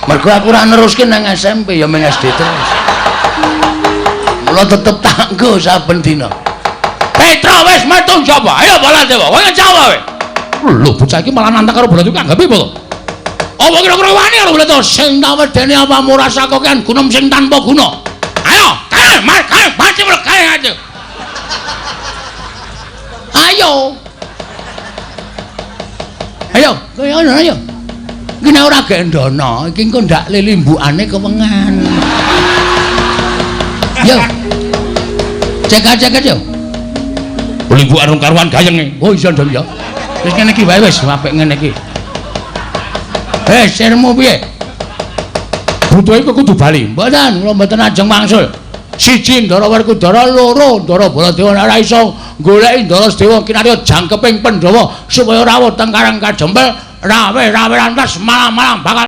Mergo aku ora neruske nang SMP ya meng SD terus. Mula tetep tanggo saben dina. Petra wis metu sapa? Ayo Baladewa, kowe ngejawab wae. Lho bocah iki malah nantang karo Baladewa anggape apa to? Apa kira-kira wani karo Baladewa sing tak wedeni apa murasa kokean gunung sing tanpa guna. Ayo, kae mati kae aja. Ayo. Ayo. Iki nek ora gendono, iki engko ndak lilimbukane kewengan. Yo. Cek yo. Limbukan rung karuan gayenge. Oh iya ndang ya. Wis ngene iki wae wis apik ngene iki. Sirmu piye? Butuhe iku kudu bali. Mboten, kula mboten ajeng mangsul. Siji Ndara Werkudara, loro Ndara Baladewa ora iso goleki Ndara Sedewa kinarya jangkeping Pandhawa supaya rawuh teng Karang Kajempel rawe lantas malam bakal